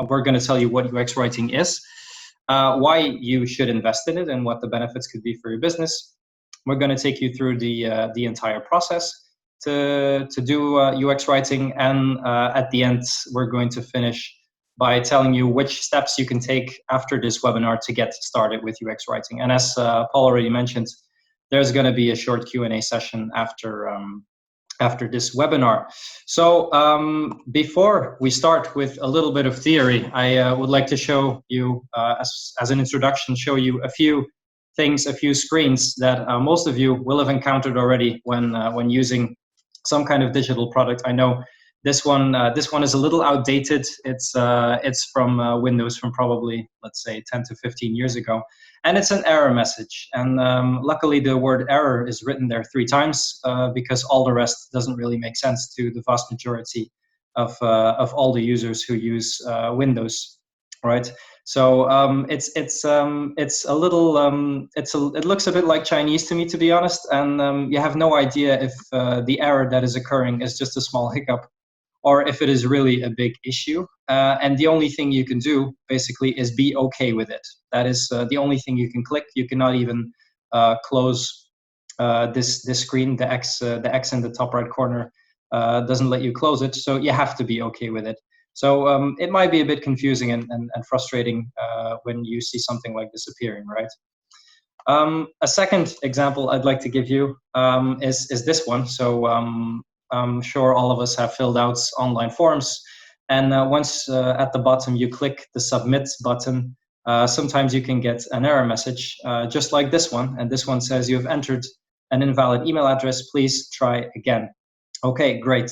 we're going to tell you what UX writing is, why you should invest in it, and what the benefits could be for your business. We're going to take you through the entire process to do UX writing, and at the end, we're going to finish by telling you which steps you can take after this webinar to get started with UX writing. And as Paul already mentioned, there's going to be a short Q&A session after this webinar. So before we start with a little bit of theory, I would like to show you, as an introduction, show you a few things, a few screens that most of you will have encountered already when using some kind of digital product. I know this one is a little outdated. It's from Windows from probably, let's say, 10 to 15 years ago. And it's an error message. And luckily the word error is written there 3 times because all the rest doesn't really make sense to the vast majority of all the users who use Windows, right? So it's a little it looks a bit like Chinese to me, to be honest. And you have no idea if the error that is occurring is just a small hiccup, or if it is really a big issue. And the only thing you can do, basically, is be okay with it. That is the only thing you can click. You cannot even close this screen. The X in the top right corner doesn't let you close it, so you have to be okay with it. So it might be a bit confusing and frustrating when you see something like this appearing, right? A second example I'd like to give you is this one. So I'm sure all of us have filled out online forms, and once at the bottom you click the submit button, sometimes you can get an error message just like this one, and this one says you have entered an invalid email address, please try again. Okay, great.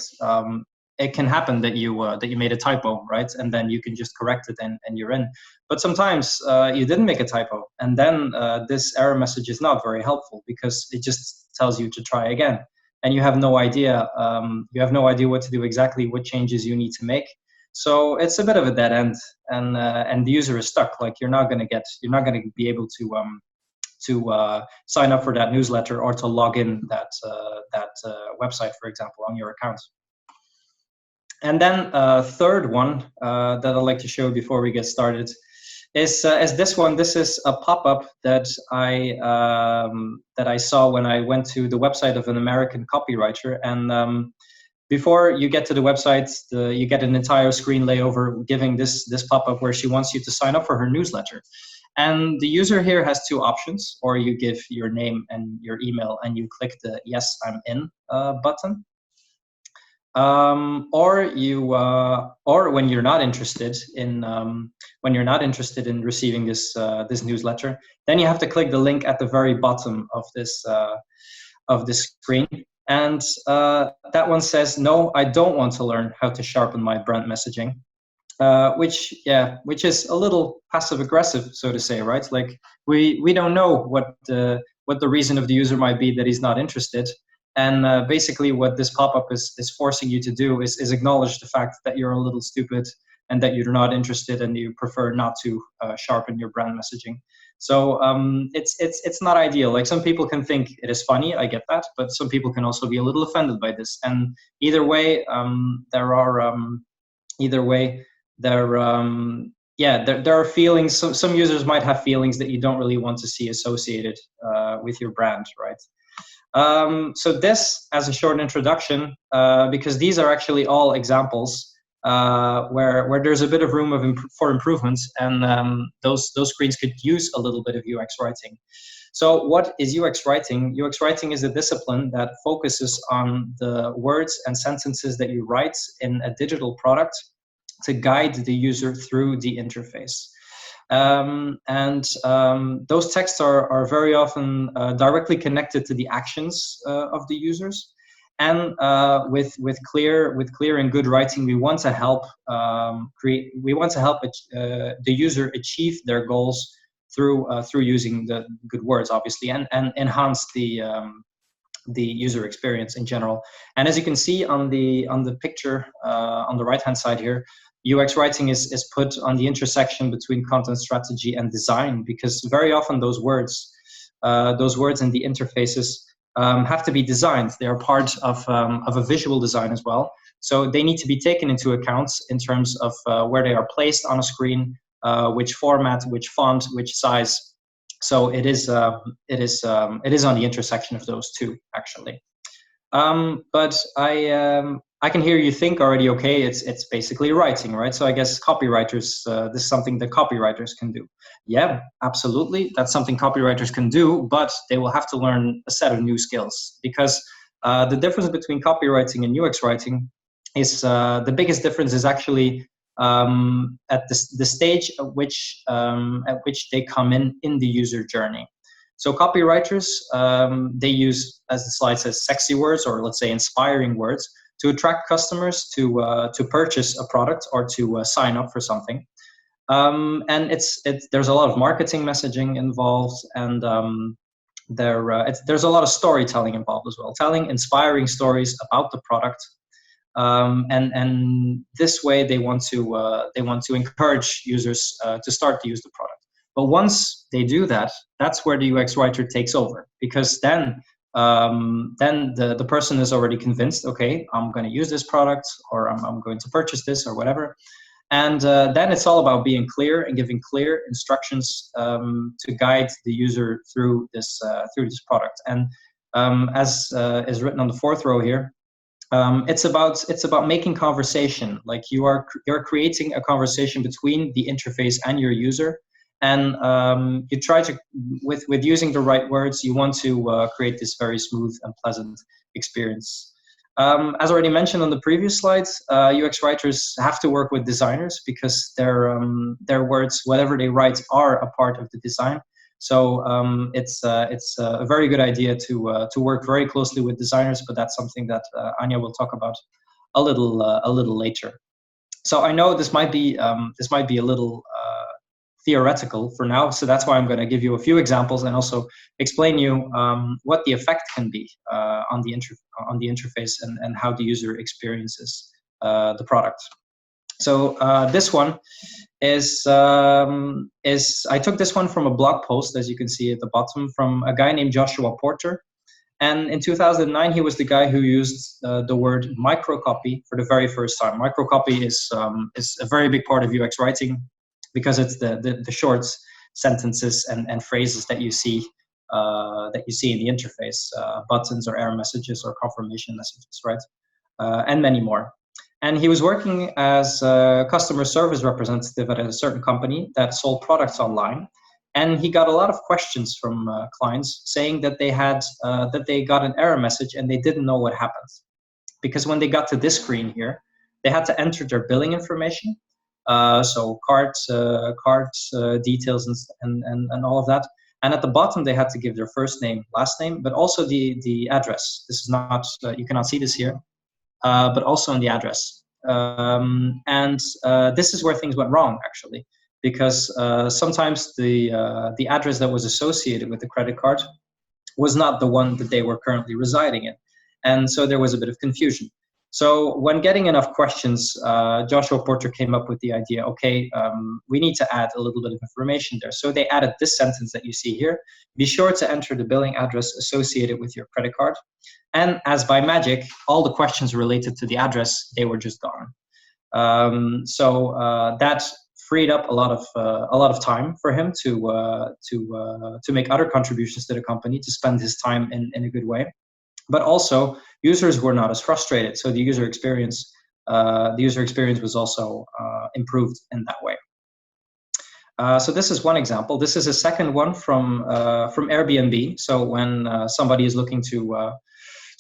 It can happen that you made a typo, right? And then you can just correct it and you're in. But sometimes you didn't make a typo, and then this error message is not very helpful because it just tells you to try again. And you have no idea. You have no idea what to do exactly, what changes you need to make. So it's a bit of a dead end, and the user is stuck. Like you're not going to be able to sign up for that newsletter or to log in that website, for example, on your account. And then third one that I'd like to show before we get started is this one. This is a pop-up that I saw when I went to the website of an American copywriter. And before you get to the website, you get an entire screen layover giving this pop-up where she wants you to sign up for her newsletter. And the user here has 2 options: or you give your name and your email and you click the "Yes, I'm in" button. Or when you're not interested in receiving this newsletter, then you have to click the link at the very bottom of this screen, and that one says, "No, I don't want to learn how to sharpen my brand messaging," which is a little passive aggressive, so to say, right? Like we don't know what the reason of the user might be that he's not interested. And basically what this pop-up is forcing you to do is acknowledge the fact that you're a little stupid and that you're not interested and you prefer not to sharpen your brand messaging. So it's not ideal. Like some people can think it is funny, I get that, but some people can also be a little offended by this. And either way, there are feelings. Some users might have feelings that you don't really want to see associated with your brand, right? So this, as a short introduction, because these are actually all examples where there's a bit of room for improvements, and those screens could use a little bit of UX writing. So what is UX writing? UX writing is a discipline that focuses on the words and sentences that you write in a digital product to guide the user through the interface. Those texts are very often directly connected to the actions of the users, and with clear and good writing, we want to help the user achieve their goals through using the good words, obviously, and enhance the user experience in general. And as you can see on the picture on the right hand side here, UX writing is put on the intersection between content strategy and design, because very often those words in the interfaces have to be designed. They are part of a visual design as well. So they need to be taken into account in terms of where they are placed on a screen, which format, which font, which size. So it is on the intersection of those two, actually. But I can hear you think already, okay, it's basically writing, right? So I guess copywriters, this is something that copywriters can do. Yeah, absolutely. That's something copywriters can do, but they will have to learn a set of new skills, because the difference between copywriting and UX writing is the biggest difference is actually at the stage at which they come in the user journey. So copywriters, they use, as the slide says, sexy words, or let's say inspiring words, to attract customers to purchase a product or to sign up for something. And there's a lot of marketing messaging involved, and there's a lot of storytelling involved as well, telling inspiring stories about the product. And this way they want to encourage users to start to use the product. But once they do that, that's where the UX writer takes over, because then the person is already convinced, okay, I'm going to use this product, or I'm going to purchase this, or whatever. And then it's all about being clear and giving clear instructions to guide the user through this product. And as is written on the fourth row here, it's about making conversation. Like you're creating a conversation between the interface and your user, and you try to, with using the right words, you want to create this very smooth and pleasant experience. As already mentioned on the previous slides, UX writers have to work with designers, because their words, whatever they write, are a part of the design. So it's a very good idea to work very closely with designers, but that's something that Anja will talk about a little later. So I know this might be a little theoretical for now, so that's why I'm going to give you a few examples and also explain you what the effect can be on the interface and how the user experiences the product. So this one is I took this one from a blog post, as you can see at the bottom, from a guy named Joshua Porter. And in 2009, he was the guy who used the word microcopy for the very first time. Microcopy is a very big part of UX writing, because it's the short sentences and phrases that you see in the interface, buttons or error messages or confirmation messages, right? And many more. And he was working as a customer service representative at a certain company that sold products online. And he got a lot of questions from clients saying that they got an error message and they didn't know what happened. Because when they got to this screen here, they had to enter their billing information, so cards details and all of that. And at the bottom, they had to give their first name, last name, but also the address. This is not, you cannot see this here, but also in the address. And this is where things went wrong, actually, because sometimes the address that was associated with the credit card was not the one that they were currently residing in. And so there was a bit of confusion. So when getting enough questions, Joshua Porter came up with the idea, okay, we need to add a little bit of information there. So they added this sentence that you see here: be sure to enter the billing address associated with your credit card. And as by magic, all the questions related to the address, they were just gone. So that freed up a lot of time for him to make other contributions to the company, to spend his time in a good way. But also, users were not as frustrated, so the user experience was also improved in that way. So this is one example. This is a second one from Airbnb. So when somebody is looking to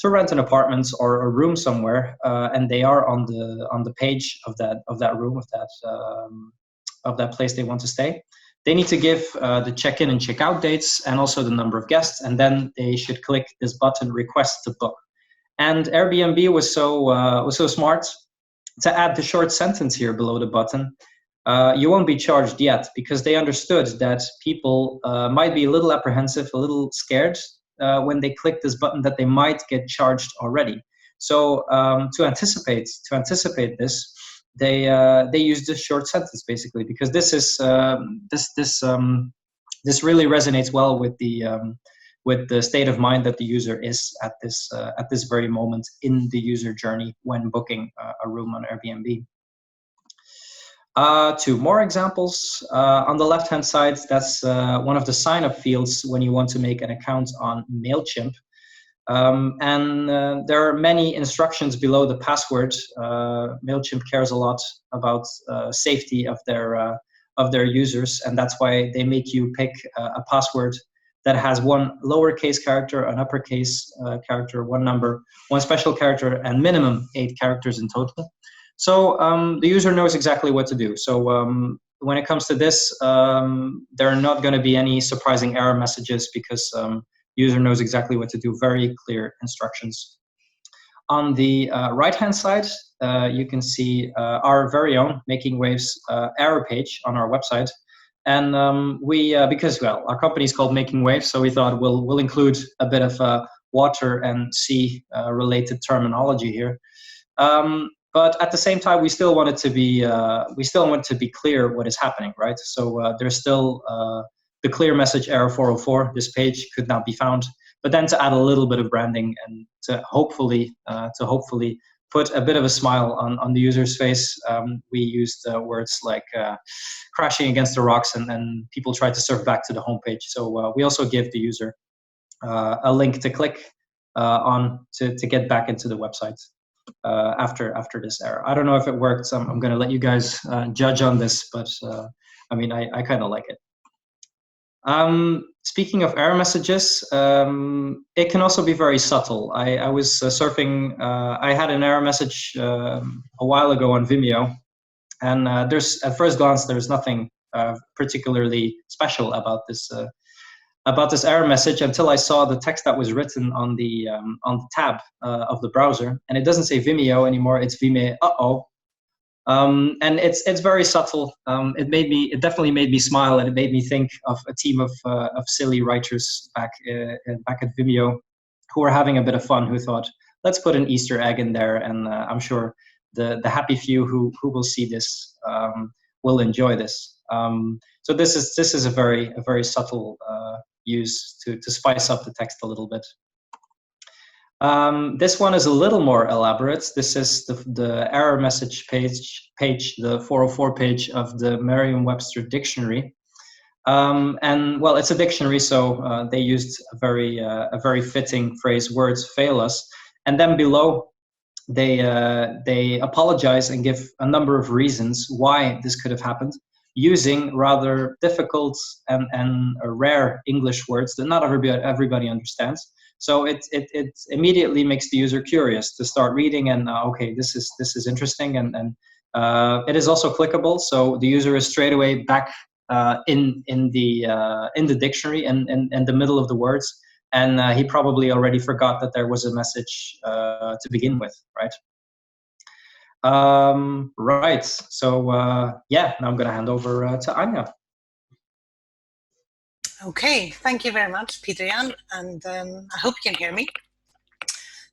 rent an apartment or a room somewhere, and they are on the page of that room, of that place they want to stay, they need to give the check-in and check-out dates and also the number of guests, and then they should click this button, request to book. And Airbnb was so smart to add the short sentence here below the button. You won't be charged yet, because they understood that people might be a little apprehensive, a little scared when they click this button, that they might get charged already. So to anticipate this, they use this short sentence, basically, because this is this really resonates well with the with the state of mind that the user is at this very moment in the user journey when booking a room on Airbnb. Two more examples. On the left-hand side, that's one of the sign-up fields when you want to make an account on MailChimp. There are many instructions below the password. MailChimp cares a lot about safety of their users, and that's why they make you pick a password that has one lowercase character, an uppercase character, one number, one special character, and minimum 8 characters in total. So the user knows exactly what to do. So when it comes to this, there are not going to be any surprising error messages because user knows exactly what to do. Very clear instructions. On the right-hand side, you can see our very own Making Waves error page on our website. And because our company is called Making Waves, so we thought we'll include a bit of water and sea related terminology here. But at the same time, we still want to be clear what is happening, right? So there's still the clear message error 404. This page could not be found. But then to add a little bit of branding and to hopefully put a bit of a smile on the user's face, we used words like crashing against the rocks, and then people tried to surf back to the homepage. So we also give the user a link to click on to get back into the website after this error. I don't know if it worked. So I'm going to let you guys judge on this, but I mean, I kind of like it. Speaking of error messages, it can also be very subtle. I was surfing, I had an error message a while ago on Vimeo, and there's at first glance, there's nothing particularly special about this error message until I saw the text that was written on the tab of the browser, and it doesn't say Vimeo anymore. It's Vimeo. And it's very subtle. It definitely made me smile, and it made me think of a team of silly writers back at Vimeo who were having a bit of fun. Who thought, let's put an Easter egg in there, and I'm sure the happy few who will see this will enjoy this. So this is a very subtle use to spice up the text a little bit. This one is a little more elaborate. This is the error message page, the 404 page of the Merriam-Webster dictionary. And well, it's a dictionary, so they used a very fitting phrase, words fail us. And then below, they apologize and give a number of reasons why this could have happened, using rather difficult and rare English words that not everybody understands. So it immediately makes the user curious to start reading, and okay, this is interesting, and it is also clickable. So the user is straight away back in the dictionary and in the middle of the words, and he probably already forgot that there was a message to begin with, right? Right. So yeah, now I'm going to hand over to Anja. Okay, thank you very much, Pieterjan, and I hope you can hear me.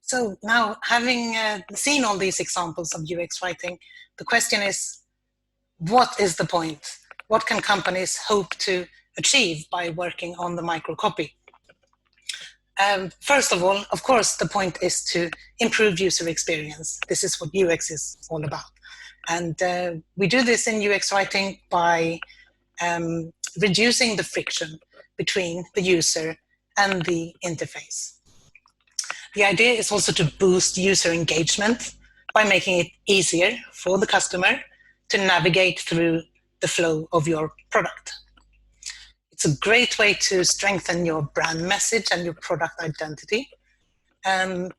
So now, having seen all these examples of UX writing, the question is, what is the point? What can companies hope to achieve by working on the microcopy? First of all, of course, the point is to improve user experience. This is what UX is all about. And we do this in UX writing by reducing the friction between the user and the interface. The idea is also to boost user engagement by making it easier for the customer to navigate through the flow of your product. It's a great way to strengthen your brand message and your product identity. And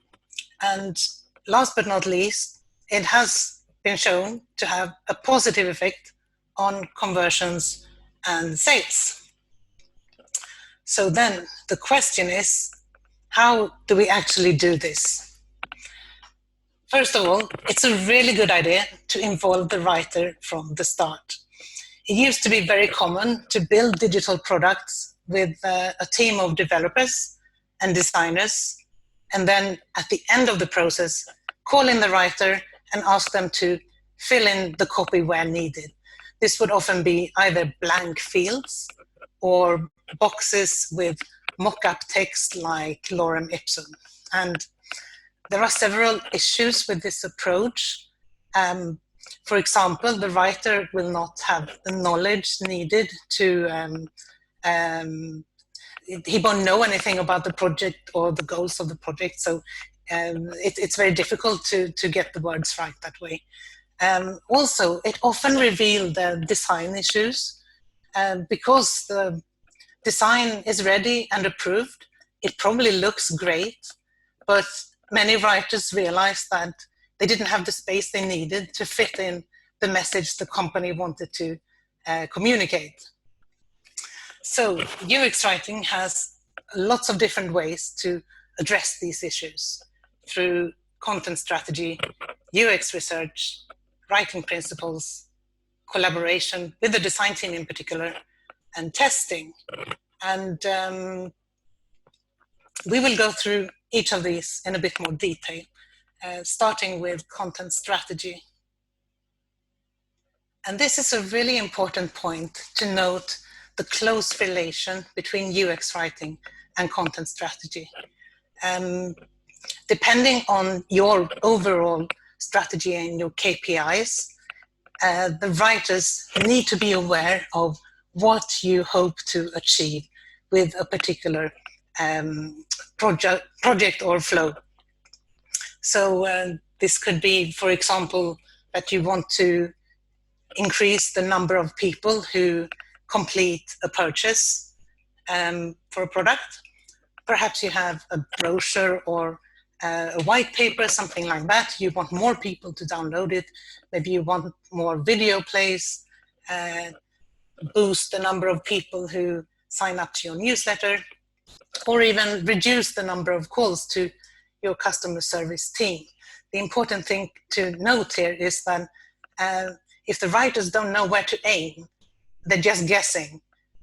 last but not least, it has been shown to have a positive effect on conversions and sales. So then the question is, how do we actually do this? First of all, it's a really good idea to involve the writer from the start. It used to be very common to build digital products with a team of developers and designers, and then at the end of the process, call in the writer and ask them to fill in the copy where needed. This would often be either blank fields or boxes with mock-up text like lorem ipsum. And there are several issues with this approach. For example, the writer will not have the knowledge needed to, he won't know anything about the project or the goals of the project, so it's very difficult to get the words right that way. Also, it often reveals the design issues because the design is ready and approved. It probably looks great, but many writers realize that they didn't have the space they needed to fit in the message the company wanted to communicate. So UX writing has lots of different ways to address these issues through content strategy, UX research, writing principles, collaboration with the design team in particular, and testing. And we will go through each of these in a bit more detail, starting with content strategy. And this is a really important point to note the close relation between UX writing and content strategy. Depending on your overall strategy and your KPIs, the writers need to be aware of what you hope to achieve with a particular project or flow. So this could be, for example, that you want to increase the number of people who complete a purchase for a product. Perhaps you have a brochure or a white paper, something like that. You want more people to download it. Maybe you want more video plays, boost the number of people who sign up to your newsletter, or even reduce the number of calls to your customer service team. The important thing to note here is that if the writers don't know where to aim, they're just guessing,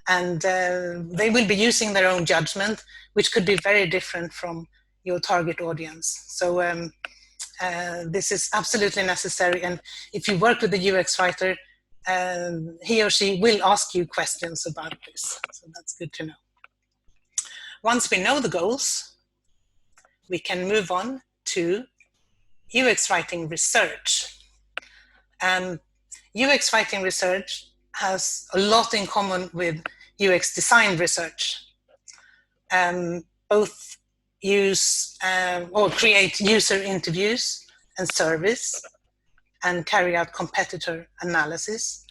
and they will be using their own judgment, which could be very different from your target audience. So this is absolutely necessary, and if you work with a UX writer, he or she will ask you questions about this, so that's good to know. Once we know the goals, we can move on to UX writing research. UX writing research has a lot in common with UX design research. Both use or create user interviews and surveys and carry out competitor analysis.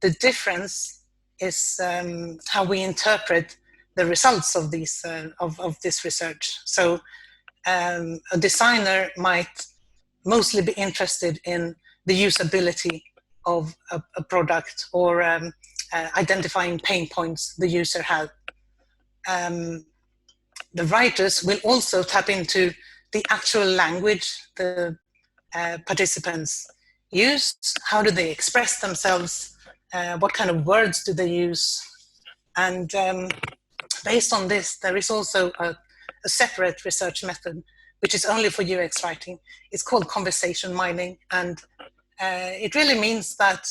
The difference is how we interpret the results of these of this research. So a designer might mostly be interested in the usability of a product or identifying pain points the user has. The writers will also tap into the actual language the participants use. How do they express themselves? What kind of words do they use? And based on this, there is also a separate research method, which is only for UX writing. It's called conversation mining, and it really means that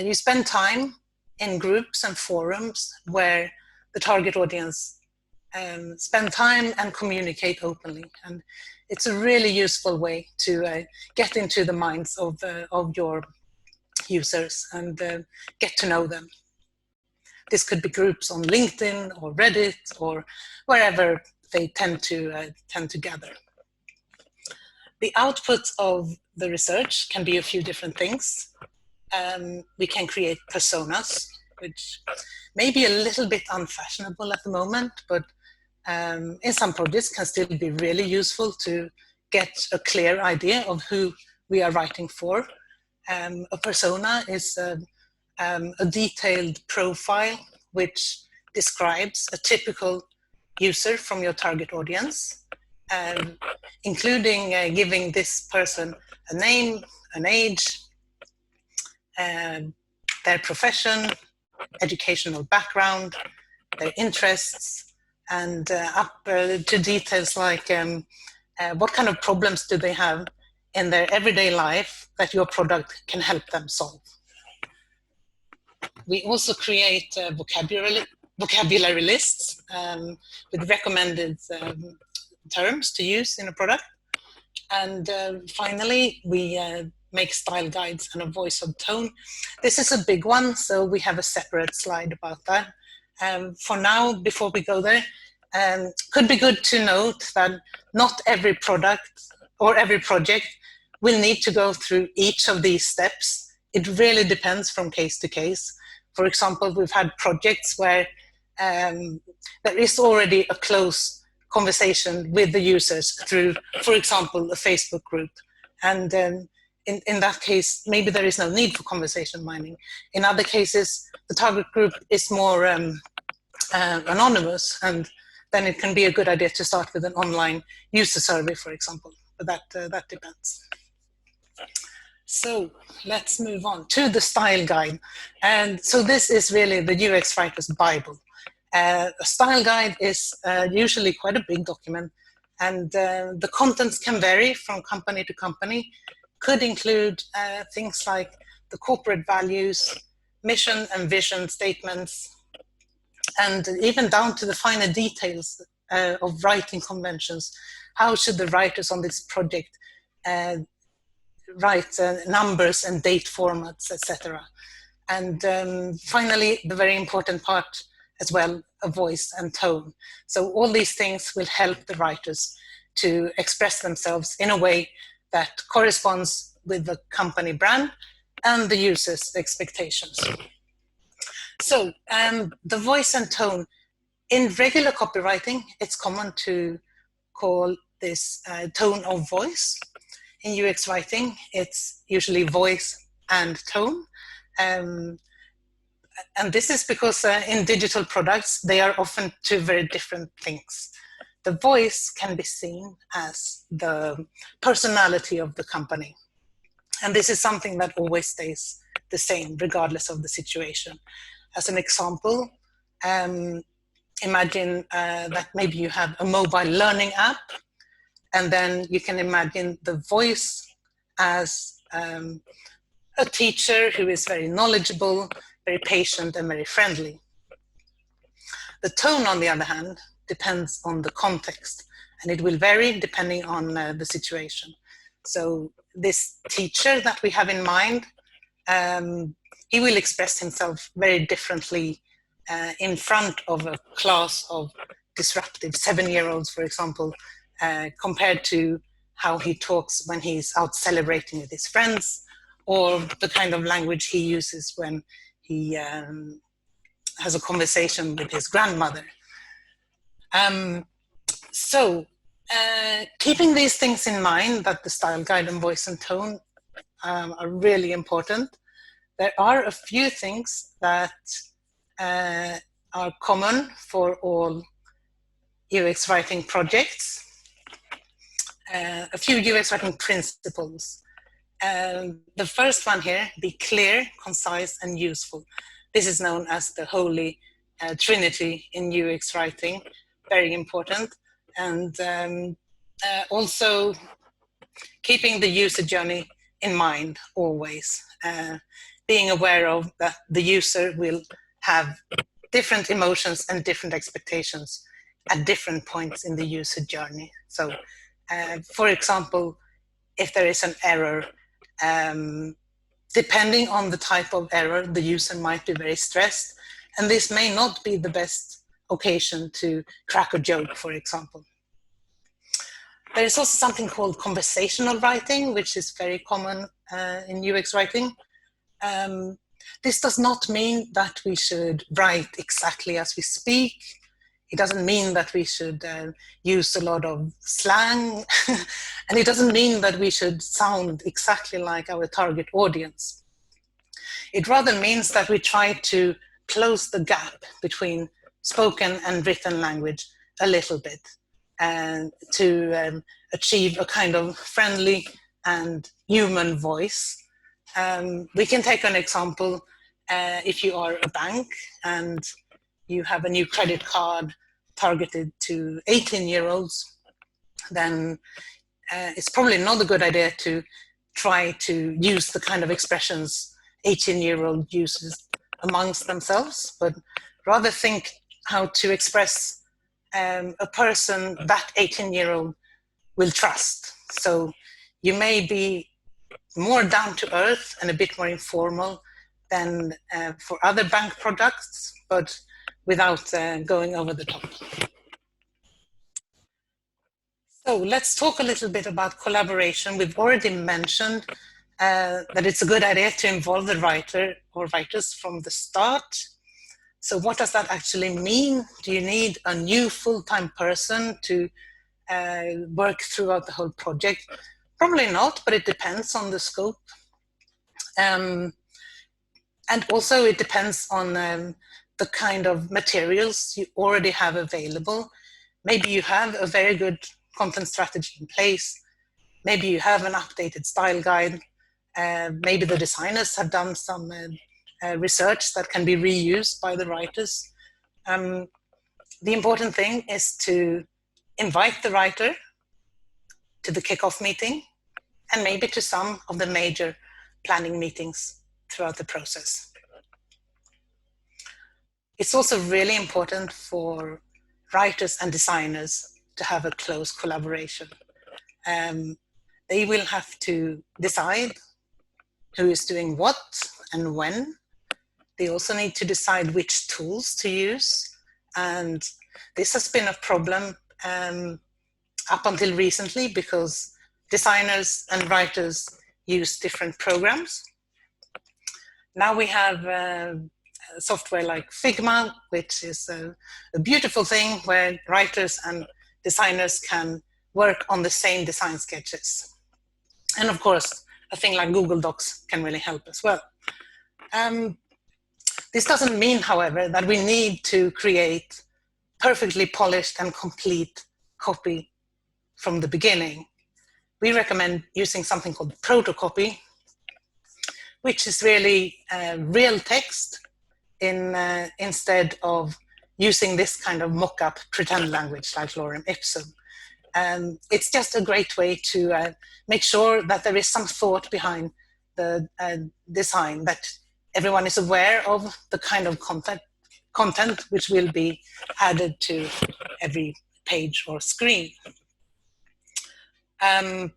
you spend time in groups and forums where the target audience spend time and communicate openly. And it's a really useful way to get into the minds of your users and get to know them. This could be groups on LinkedIn or Reddit or wherever they tend to gather. The output of the research can be a few different things. We can create personas, which may be a little bit unfashionable at the moment, but in some projects can still be really useful to get a clear idea of who we are writing for. A persona is a detailed profile which describes a typical user from your target audience, including giving this person a name, an age, their profession, educational background, their interests, and up to details like what kind of problems do they have in their everyday life that your product can help them solve. We also create vocabulary lists with recommended terms to use in a product. And finally, we make style guides and a voice and tone. This is a big one, so we have a separate slide about that. For now, before we go there, could be good to note that not every product or every project will need to go through each of these steps. It really depends from case to case. For example, we've had projects where there is already a close conversation with the users through, for example, a Facebook group. And in that case, maybe there is no need for conversation mining. In other cases, the target group is more anonymous, and then it can be a good idea to start with an online user survey, for example. But that depends. So let's move on to the style guide. And so this is really the UX writer's Bible. A style guide is usually quite a big document, and the contents can vary from company to company. Could include things like the corporate values, mission and vision statements, and even down to the finer details of writing conventions. How should the writers on this project write numbers and date formats, etc. And finally, the very important part as well, a voice and tone. So all these things will help the writers to express themselves in a way that corresponds with the company brand and the user's expectations. So the voice and tone, in regular copywriting, it's common to call this tone of voice. In UX writing, it's usually voice and tone. And this is because in digital products, they are often two very different things. The voice can be seen as the personality of the company. And this is something that always stays the same, regardless of the situation. As an example, imagine that maybe you have a mobile learning app, and then you can imagine the voice as a teacher who is very knowledgeable, very patient, and very friendly. The tone, on the other hand, depends on the context, and it will vary depending on the situation. So this teacher that we have in mind, he will express himself very differently in front of a class of disruptive 7-year-olds, for example, compared to how he talks when he's out celebrating with his friends, or the kind of language he uses when he has a conversation with his grandmother. Keeping these things in mind, that the style guide and voice and tone are really important, there are a few things that are common for all UX writing projects. A few UX writing principles. The first one here, be clear, concise, and useful. This is known as the holy trinity in UX writing, very important. And also keeping the user journey in mind always, being aware of that the user will have different emotions and different expectations at different points in the user journey. So, for example, if there is an error, depending on the type of error, the user might be very stressed, and this may not be the best occasion to crack a joke, for example. There is also something called conversational writing, which is very common in UX writing. This does not mean that we should write exactly as we speak. It doesn't mean that we should use a lot of slang. And it doesn't mean that we should sound exactly like our target audience. It rather means that we try to close the gap between spoken and written language a little bit, and to achieve a kind of friendly and human voice. We can take an example. If you are a bank and you have a new credit card targeted to 18-year-olds, then it's probably not a good idea to try to use the kind of expressions 18-year-old uses amongst themselves, but rather think how to express a person that 18-year-old will trust. So you may be more down to earth and a bit more informal than for other bank products, but without going over the top. So let's talk a little bit about collaboration. We've already mentioned that it's a good idea to involve the writer or writers from the start. So what does that actually mean? Do you need a new full-time person to work throughout the whole project? Probably not, but it depends on the scope. And also it depends on the kind of materials you already have available. Maybe you have a very good content strategy in place. Maybe you have an updated style guide. Maybe the designers have done some research that can be reused by the writers. The important thing is to invite the writer to the kickoff meeting and maybe to some of the major planning meetings throughout the process. It's also really important for writers and designers to have a close collaboration. They will have to decide who is doing what and when. They also need to decide which tools to use. And this has been a problem up until recently because designers and writers use different programs. Now we have software like Figma, which is a beautiful thing where writers and designers can work on the same design sketches. And of course, a thing like Google Docs can really help as well. This doesn't mean, however, that we need to create perfectly polished and complete copy from the beginning. We recommend using something called protocopy, which is really real text instead of using this kind of mock-up pretend language like lorem ipsum. It's just a great way to make sure that there is some thought behind the design, that everyone is aware of the kind of content which will be added to every page or screen. And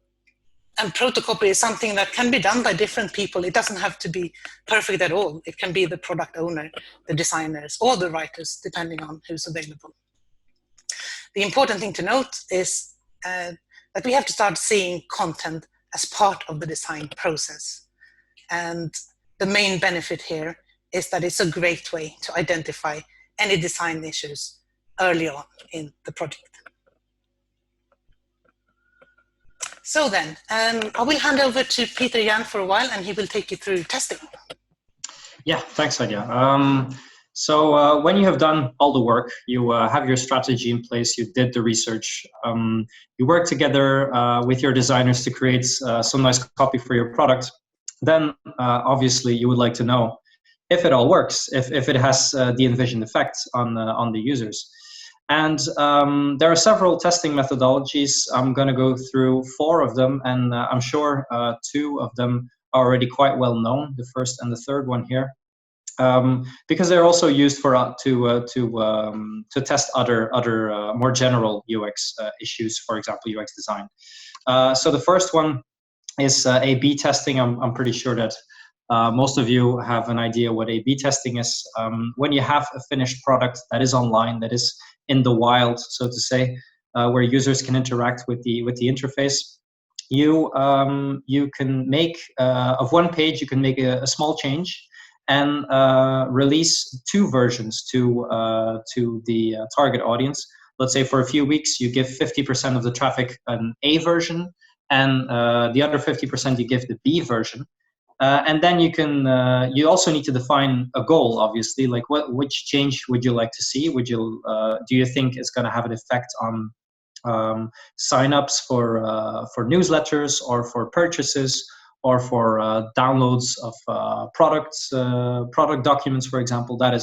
protocopy is something that can be done by different people. It doesn't have to be perfect at all. It can be the product owner, the designers, or the writers, depending on who's available. The important thing to note is that we have to start seeing content as part of the design process. And the main benefit here is that it's a great way to identify any design issues early on in the project. So then, I will hand over to Pieterjan for a while, and he will take you through testing. Yeah, thanks, Anja. So when you have done all the work, you have your strategy in place, you did the research, you work together with your designers to create some nice copy for your product, then obviously you would like to know if it all works, if it has the envisioned effect on the users. And there are several testing methodologies. I'm going to go through 4 of them, and I'm sure 2 of them are already quite well known, the first and the third one here, because they're also used for to test other more general UX issues, for example, UX design. So the first one is A/B testing. I'm pretty sure that most of you have an idea what A/B testing is. When you have a finished product that is online, that is in the wild, so to say, where users can interact with the interface, you can make of one page, you can make a small change and release 2 versions to the target audience. Let's say for a few weeks you give 50% of the traffic an A version, and the other 50% you give the B version. And then you also need to define a goal, obviously, like which change would you like to see? Would you do you think it's going to have an effect on signups for newsletters, or for purchases, or for downloads of product documents, for example? That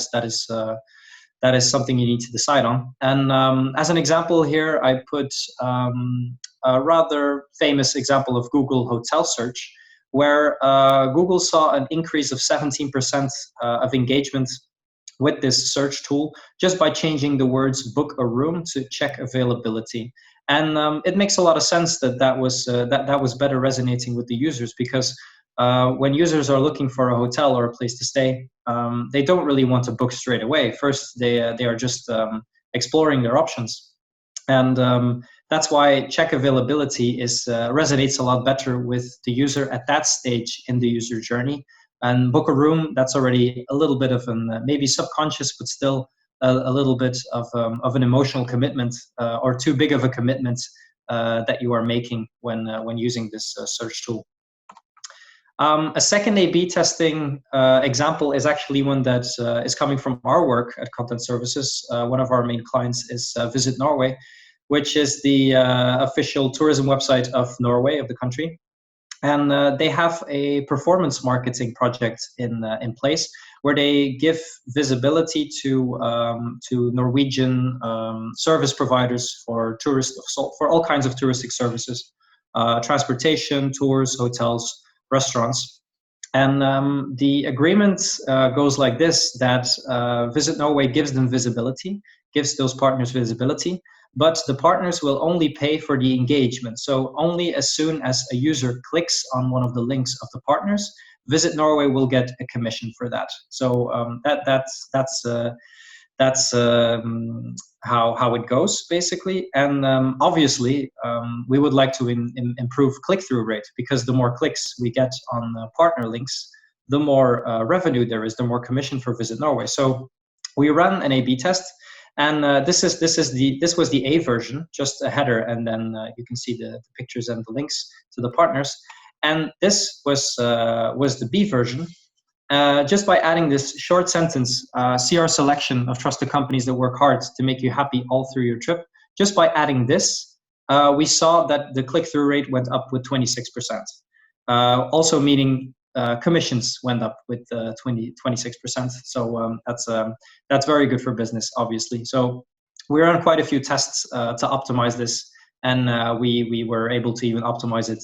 is something you need to decide on. And as an example here, I put a rather famous example of Google Hotel Search, where Google saw an increase of 17% of engagement with this search tool just by changing the words book a room to check availability. And it makes a lot of sense that was better resonating with the users, because when users are looking for a hotel or a place to stay, they don't really want to book straight away. First, they are just exploring their options. And that's why check availability resonates a lot better with the user at that stage in the user journey. And book a room, that's already a little bit of an maybe subconscious, but still a little bit of an emotional commitment, or too big of a commitment that you are making when using this search tool. A second A/B testing example is actually one that is coming from our work at Content Services. One of our main clients is Visit Norway, which is the official tourism website of Norway, of the country. And they have a performance marketing project in place, where they give visibility to Norwegian service providers for all kinds of touristic services, transportation, tours, hotels, restaurants. And the agreement goes like this, that Visit Norway gives them visibility, gives those partners visibility, but the partners will only pay for the engagement. So only as soon as a user clicks on one of the links of the partners, Visit Norway will get a commission for that. So that's how it goes, basically. And obviously, we would like to improve click-through rate, because the more clicks we get on partner links, the more revenue there is, the more commission for Visit Norway. So we run an A/B test. And this was the A version, just a header, and then you can see the pictures and the links to the partners. And this was the B version. Just by adding this short sentence, see our selection of trusted companies that work hard to make you happy all through your trip. Just by adding this, we saw that the click-through rate went up with 26%. Also meaning commissions went up with 26%. So that's very good for business, obviously. So we ran quite a few tests to optimize this, and we were able to even optimize it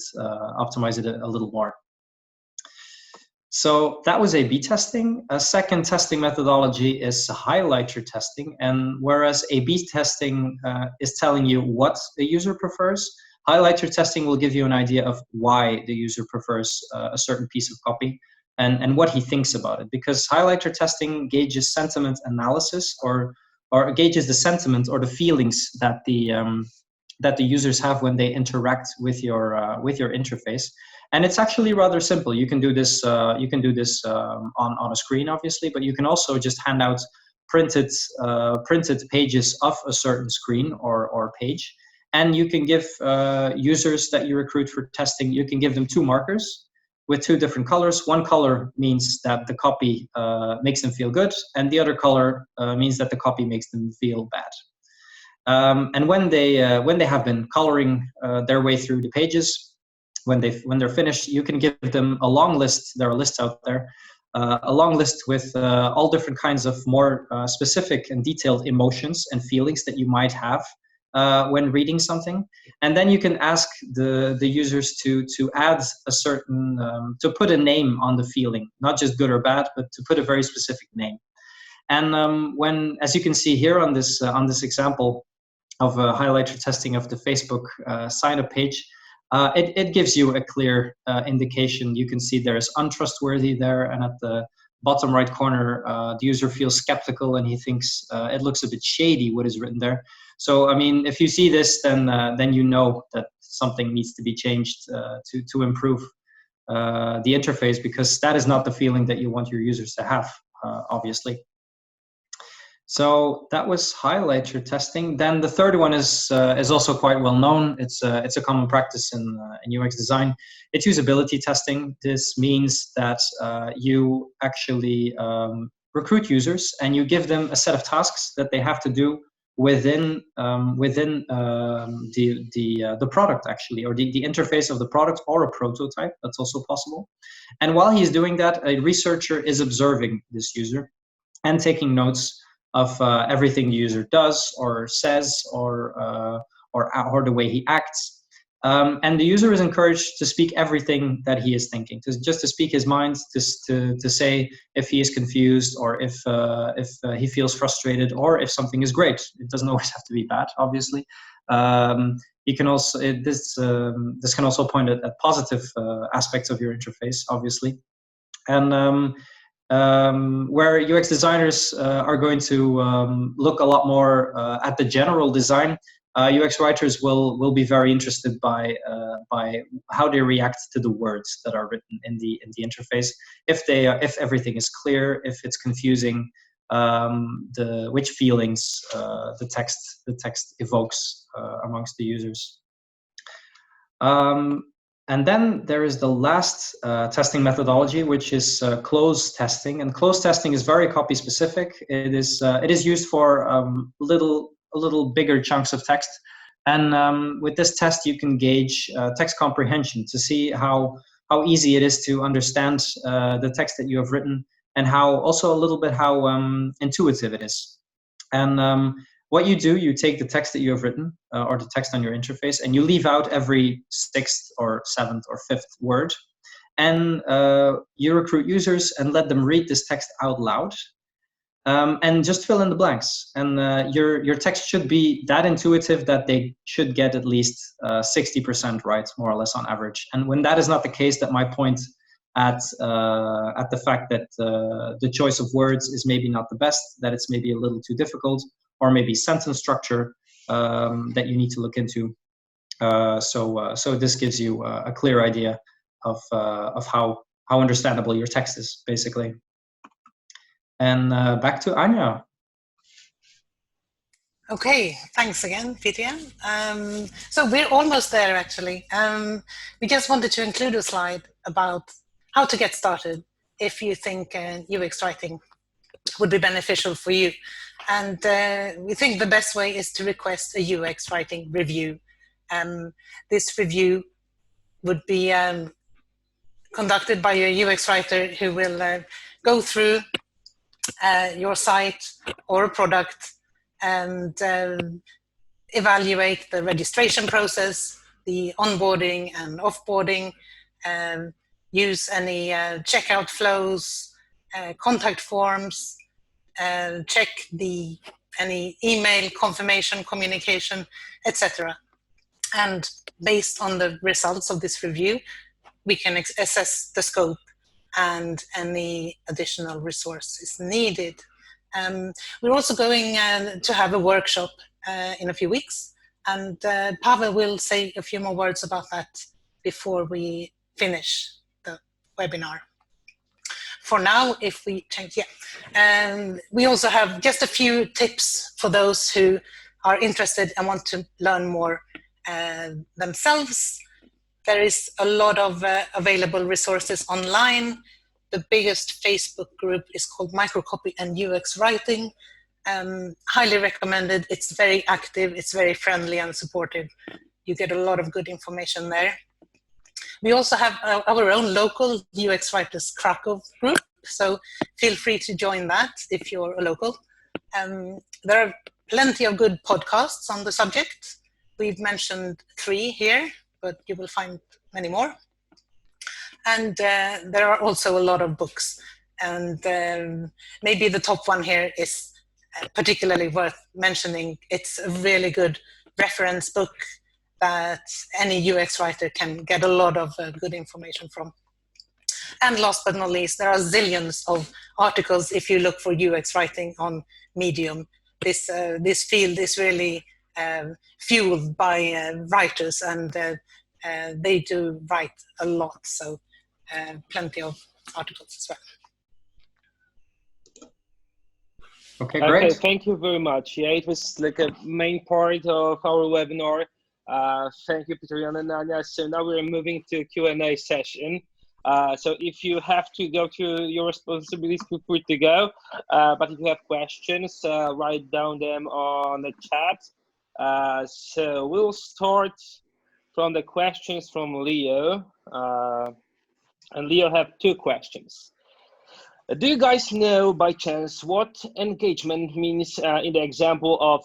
a little more. So that was A/B testing. A second testing methodology is highlighter testing. And whereas A/B testing is telling you what the user prefers, highlighter testing will give you an idea of why the user prefers a certain piece of copy and what he thinks about it. Because highlighter testing gauges sentiment analysis, or gauges the sentiment or the feelings that the users have when they interact with your interface. And it's actually rather simple. You can do this on a screen, obviously, but you can also just hand out printed pages of a certain screen or page. And you can give users that you recruit for testing, you can give them two markers with two different colors. One color means that the copy makes them feel good, and the other color means that the copy makes them feel bad. And when they have been coloring their way through the pages, when they're finished, you can give them a long list. There are lists out there, a long list with all different kinds of more specific and detailed emotions and feelings that you might have when reading something. And then you can ask the users to add a certain, to put a name on the feeling, not just good or bad, but to put a very specific name. And when, as you can see here on this example of highlighter testing of the Facebook sign-up page, it gives you a clear indication. You can see there's untrustworthy there, and at the bottom right corner, the user feels skeptical and he thinks it looks a bit shady what is written there. So, I mean, if you see this, then you know that something needs to be changed to improve the interface, because that is not the feeling that you want your users to have, obviously. So that was highlighter testing. Then the third one is also quite well known. It's a common practice in UX design. It's usability testing. This means that you actually recruit users and you give them a set of tasks that they have to do within the product, actually, or the interface of the product, or a prototype. That's also possible. And while he's doing that, a researcher is observing this user and taking notes of everything the user does or says, or the way he acts. And the user is encouraged to speak everything that he is thinking, just to speak his mind, to say if he is confused, or if he feels frustrated, or if something is great. It doesn't always have to be bad, obviously. You can also this can also point at positive aspects of your interface, obviously, and where UX designers are going to look a lot more at the general design. UX writers will be very interested by how they react to the words that are written in the interface. If everything is clear, if it's confusing, which feelings the text evokes amongst the users. And then there is the last testing methodology, which is close testing. And close testing is very copy specific. It is used for a little bigger chunks of text. And with this test, you can gauge text comprehension to see how easy it is to understand the text that you have written, and also a little bit how intuitive it is. And what you do, you take the text that you have written, or the text on your interface, and you leave out every 6th or 7th or 5th word. And you recruit users and let them read this text out loud, and just fill in the blanks. And your text should be that intuitive that they should get at least 60% right, more or less on average. And when that is not the case, that might point at the fact that the choice of words is maybe not the best, that it's maybe a little too difficult, or maybe sentence structure that you need to look into. So this gives you a clear idea of how understandable your text is, basically. And back to Anja. Okay, thanks again, Pieterjan. So we're almost there, actually. We just wanted to include a slide about how to get started if you think UX writing would be beneficial for you. And we think the best way is to request a UX writing review. This review would be conducted by a UX writer who will go through your site or a product and evaluate the registration process, the onboarding and offboarding, use any checkout flows, contact forms, check any email confirmation communication, etc. And based on the results of this review, we can assess the scope and any additional resources needed. We're also going to have a workshop in a few weeks, and Pavel will say a few more words about that before we finish the webinar. For now, if we change, we also have just a few tips for those who are interested and want to learn more themselves. There is a lot of available resources online. The biggest Facebook group is called Microcopy and UX Writing. Highly recommended. It's very active, it's very friendly and supportive. You get a lot of good information there. We also have our own local UX Writers Krakow group, so feel free to join that if you're a local. There are plenty of good podcasts on the subject. We've mentioned 3 here, but you will find many more. And there are also a lot of books. And maybe the top one here is particularly worth mentioning. It's a really good reference book that any UX writer can get a lot of good information from. And last but not least, there are zillions of articles if you look for UX writing on Medium. This field is really fueled by writers, and they do write a lot, so plenty of articles as well. Okay, great. Okay, thank you very much. Yeah, it was like a main part of our webinar. Thank you, Pieterjan and Anja. So now we're moving to Q&A session. So if you have to go to your responsibilities, feel free to go. But if you have questions, write down them on the chat. So we'll start from the questions from Leo. And Leo have 2 questions. Do you guys know by chance what engagement means in the example of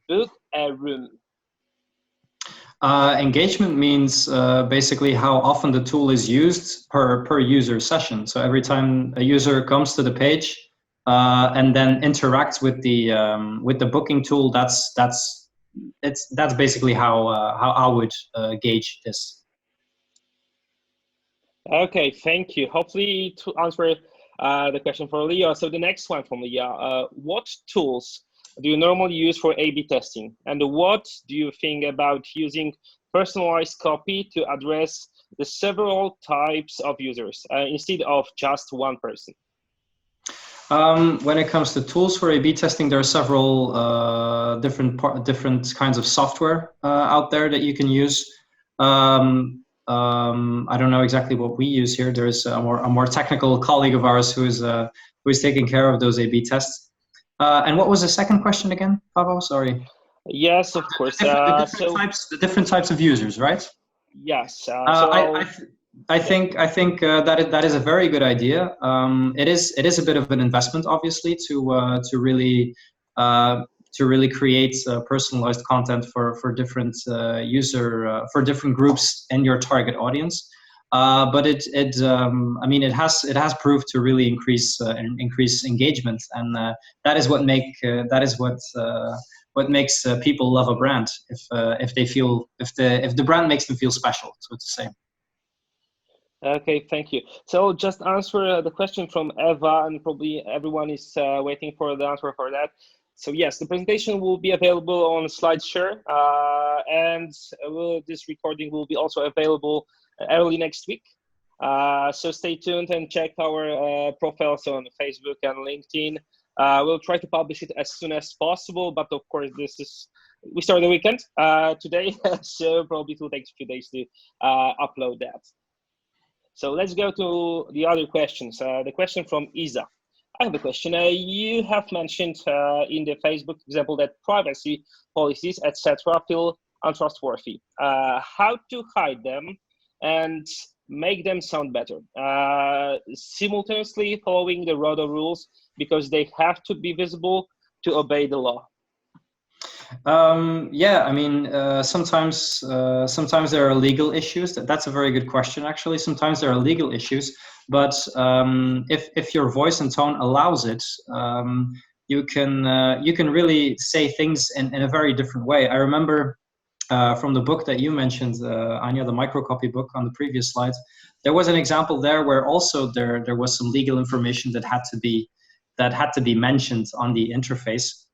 book a room? Engagement means basically how often the tool is used per user session. So every time a user comes to the page and then interacts with the booking tool, that's basically how I would gauge this. Okay, thank you. Hopefully to answer the question for Leah. So the next one from Leah, what tools do you normally use for A/B testing? And what do you think about using personalized copy to address the several types of users instead of just one person? When it comes to tools for A/B testing, there are several different kinds of software out there that you can use. I don't know exactly what we use here. There's a more technical colleague of ours who is taking care of those A/B tests. And what was the second question again, Pavel? Sorry. Yes, of course. The different types of users, right? Yes. I think that is a very good idea. It is a bit of an investment, obviously, to really create personalized content for different for different groups in your target audience. But it has proved to really increase engagement, and that is what makes people love a brand. If the brand makes them feel special, so to say. Okay, thank you. So just answer the question from Eva, and probably everyone is waiting for the answer for that. So yes, the presentation will be available on SlideShare, and this recording will be also available early next week. So stay tuned and check our profiles on Facebook and LinkedIn. We'll try to publish it as soon as possible, but of course we start the weekend today, so probably it will take a few days to upload that. So let's go to the other questions. The question from Isa. I have a question. You have mentioned in the Facebook example that privacy policies, etc., feel untrustworthy. How to hide them and make them sound better, simultaneously following the RODO rules, because they have to be visible to obey the law? Yeah, I mean, sometimes there are legal issues. That's a very good question, actually. Sometimes there are legal issues, but if your voice and tone allows it, you can really say things in a very different way. I remember from the book that you mentioned, Anja, the microcopy book on the previous slide, there was an example there where also there was some legal information that had to be mentioned on the interface.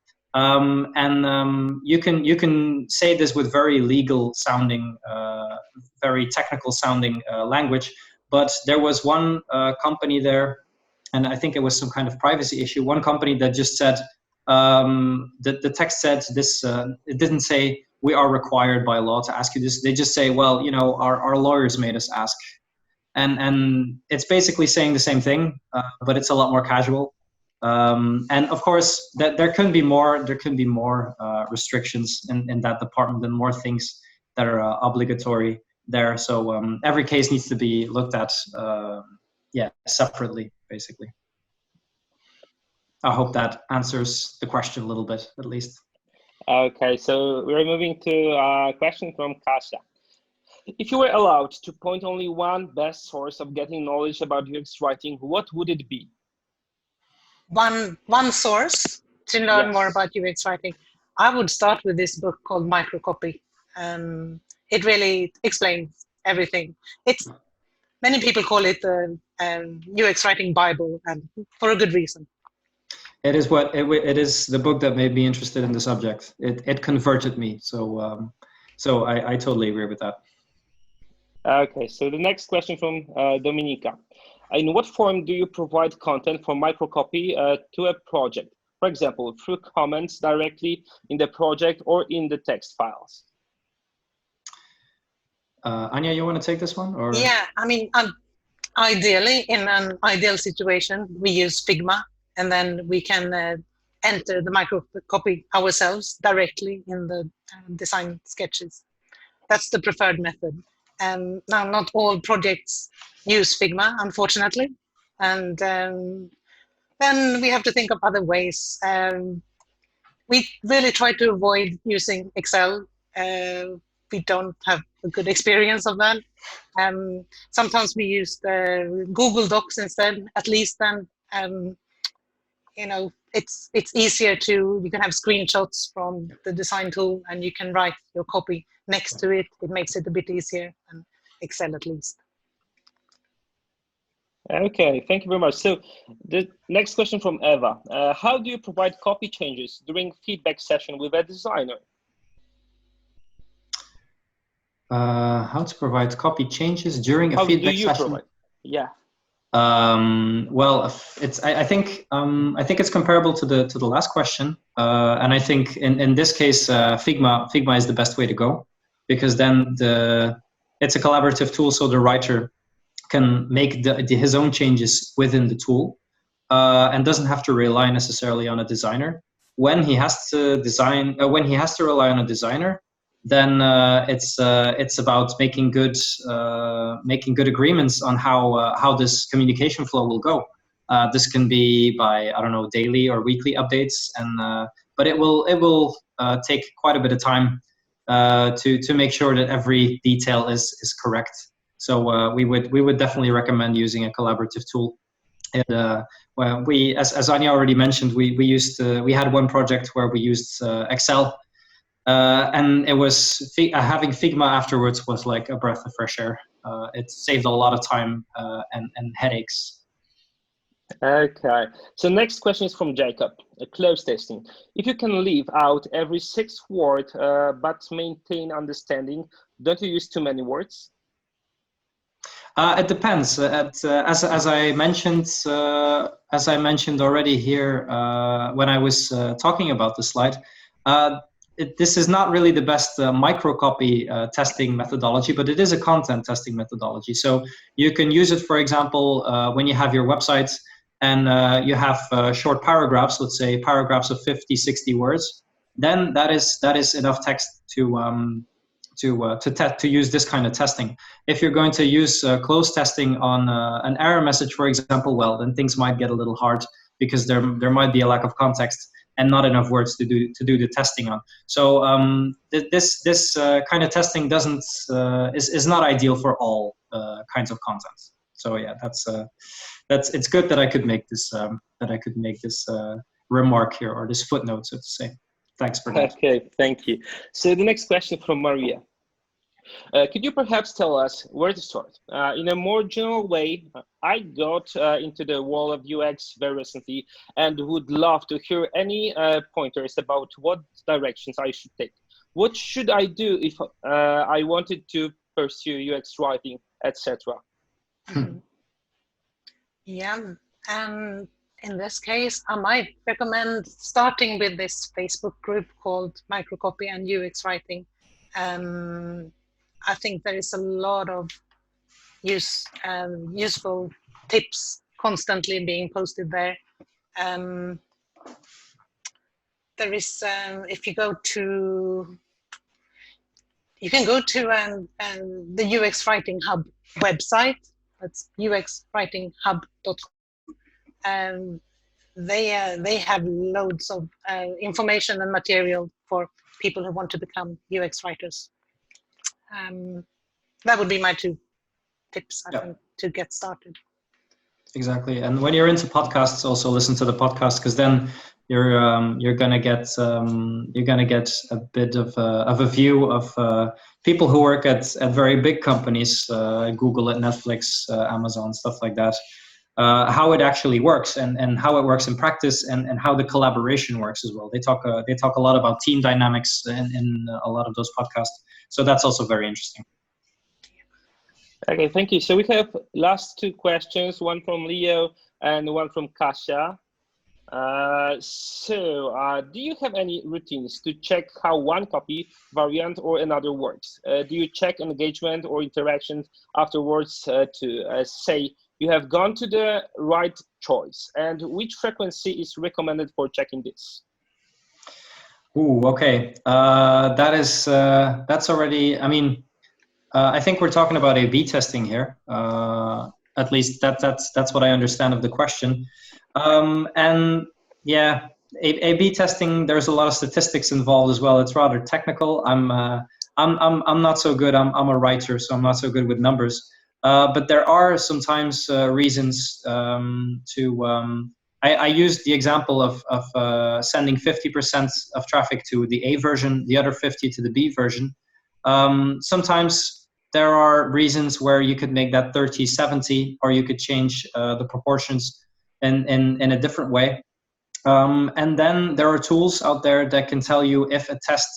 You can say this with very legal sounding, very technical sounding language, but there was one company there, and I think it was some kind of privacy issue. One company that just said, the text said this, it didn't say we are required by law to ask you this. They just say, well, our lawyers made us ask. And it's basically saying the same thing, but it's a lot more casual. And of course, there can be more restrictions in that department and more things that are obligatory there. So every case needs to be looked at, separately, basically. I hope that answers the question a little bit, at least. Okay, so we're moving to a question from Kasia. If you were allowed to point only one best source of getting knowledge about UX writing, what would it be? One source to learn more about UX writing. I would start with this book called Microcopy. It really explains everything. Many people call it the UX writing Bible, and for a good reason. It is it is the book that made me interested in the subject. It converted me. So I totally agree with that. Okay, so the next question from Dominika. In what form do you provide content for microcopy to a project? For example, through comments directly in the project or in the text files? Anja, you want to take this one? Or? Yeah, I mean, ideally, in an ideal situation, we use Figma, and then we can enter the microcopy ourselves directly in the design sketches. That's the preferred method. And now, not all projects use Figma, unfortunately, and then we have to think of other ways. We really try to avoid using Excel. we don't have a good experience of that. Sometimes we use the Google Docs instead, at least then, it's easier you can have screenshots from the design tool and you can write your copy next to it. It makes it a bit easier than Excel at least. Okay, thank you very much. So the next question from Eva. How do you provide copy changes during feedback session with a designer? How to provide copy changes during a feedback session? Yeah. Well, I think it's comparable to the last question, and I think in this case, Figma is the best way to go, because then it's a collaborative tool, so the writer can make his own changes within the tool, and doesn't have to rely necessarily on a designer. When he has to rely on a designer, then it's about making good agreements on how this communication flow will go. This can be by, I don't know, daily or weekly updates, and but it will take quite a bit of time to make sure that every detail is correct. So we would definitely recommend using a collaborative tool. And well, as Anja already mentioned, we had one project where we used Excel. And it was having Figma afterwards was like a breath of fresh air. It saved a lot of time and headaches. Okay, so next question is from Jacob. Close testing. If you can leave out every 6th word but maintain understanding, don't you use too many words? It depends. As I mentioned already here when I was talking about the slide. This is not really the best microcopy testing methodology, but it is a content testing methodology. So you can use it, for example, when you have your website and you have short paragraphs, let's say paragraphs of 50, 60 words, then that is enough text to use this kind of testing. If you're going to use close testing on an error message, for example, well, then things might get a little hard because there might be a lack of context and not enough words to do the testing on. So this kind of testing is not ideal for all kinds of content. So yeah, it's good that I could make this remark here, or this footnote, so to say. Thanks for that. Okay, thank you. So the next question from Maria. Could you perhaps tell us where to start? In a more general way, I got into the world of UX very recently and would love to hear any pointers about what directions I should take. What should I do if I wanted to pursue UX writing, etc.? Yeah, and in this case, I might recommend starting with this Facebook group called Microcopy and UX Writing. I think there is a lot of useful tips constantly being posted there. There is, if you go to, you can go to the UX Writing Hub website. That's uxwritinghub.com. They have loads of information and material for people who want to become UX writers. That would be my 2 tips, I think, to get started. Exactly, and when you're into podcasts, also listen to the podcast, because then you're gonna get a bit of a view of people who work at very big companies, Google, at Netflix, Amazon, stuff like that. How it actually works and how it works in practice, and how the collaboration works as well. They talk a lot about team dynamics in a lot of those podcasts. So that's also very interesting. Okay, thank you. So we have last 2 questions, one from Leo and one from Kasia. Do you have any routines to check how one copy, variant, or another works? Do you check engagement or interactions afterwards to say you have gone to the right choice? And which frequency is recommended for checking this? Ooh, okay. That's already, I mean, I think we're talking about A/B testing here. At least that's what I understand of the question. And yeah, A/B testing, there's a lot of statistics involved as well. It's rather technical. I'm not so good. I'm a writer, so I'm not so good with numbers. But there are sometimes reasons I used the example of sending 50% of traffic to the A version, the other 50 to the B version. Sometimes there are reasons where you could make that 30-70, or you could change the proportions in a different way. And then there are tools out there that can tell you if a test,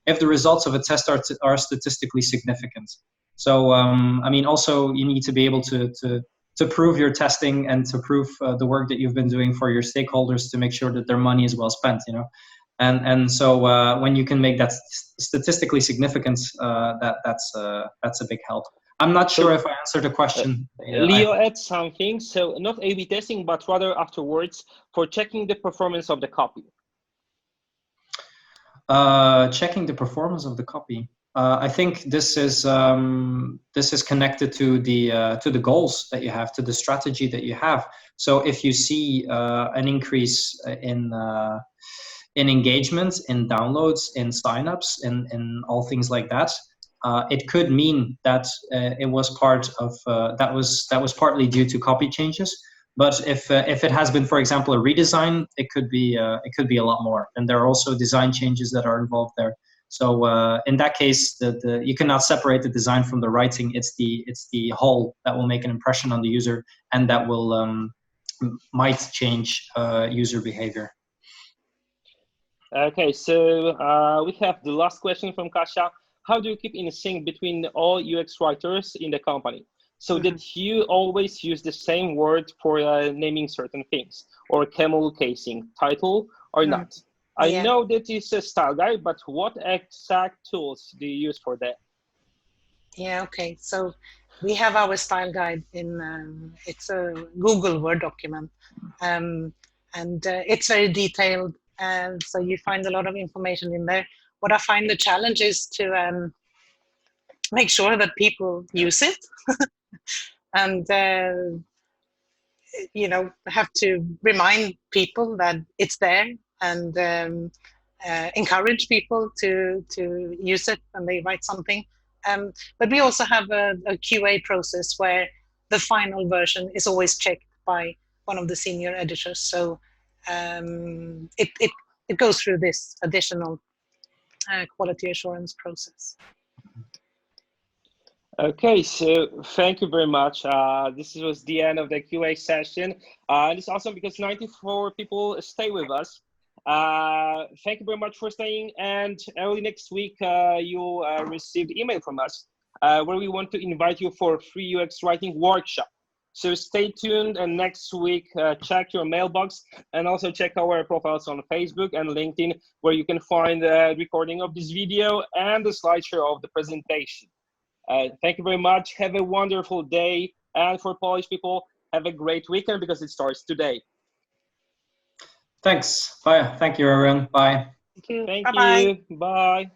if the results of a test are statistically significant. So, I mean, also you need to be able to prove your testing and to prove the work that you've been doing for your stakeholders to make sure that their money is well spent, you know. And so when you can make that statistically significant, that's a big help. I'm not sure if I answered the question. Leo adds something. So not A/B testing, but rather afterwards for checking the performance of the copy. Checking the performance of the copy. I think this is connected to the goals that you have, to the strategy that you have. So if you see an increase in engagement, in downloads, in signups, in all things like that, it could mean that it was part of that was partly due to copy changes. But if it has been, for example, a redesign, it could be a lot more. And there are also design changes that are involved there. So in that case, you cannot separate the design from the writing. It's the whole that will make an impression on the user, and that will might change user behavior. Okay, so we have the last question from Kasia. How do you keep in sync between all UX writers in the company? So did you always use the same word for naming certain things, or camel casing title, or not? I know that it's a style guide, but what exact tools do you use for that? Yeah, okay. So we have our style guide in, it's a Google Word document, and it's very detailed. And so you find a lot of information in there. What I find the challenge is to make sure that people use it and, you know, have to remind people that it's there and encourage people to use it when they write something. But we also have a QA process where the final version is always checked by one of the senior editors. So it goes through this additional quality assurance process. Okay, so thank you very much. This was the end of the QA session. And it's awesome because 94 people stay with us. Thank you very much for staying. And early next week, you'll receive the email from us where we want to invite you for a free UX writing workshop. So stay tuned, and next week, check your mailbox and also check our profiles on Facebook and LinkedIn, where you can find the recording of this video and the slideshow of the presentation. Thank you very much. Have a wonderful day. And for Polish people, have a great weekend because it starts today. Thanks. Bye. Thank you, everyone. Bye. Thank you. Thank Bye-bye. you. Bye.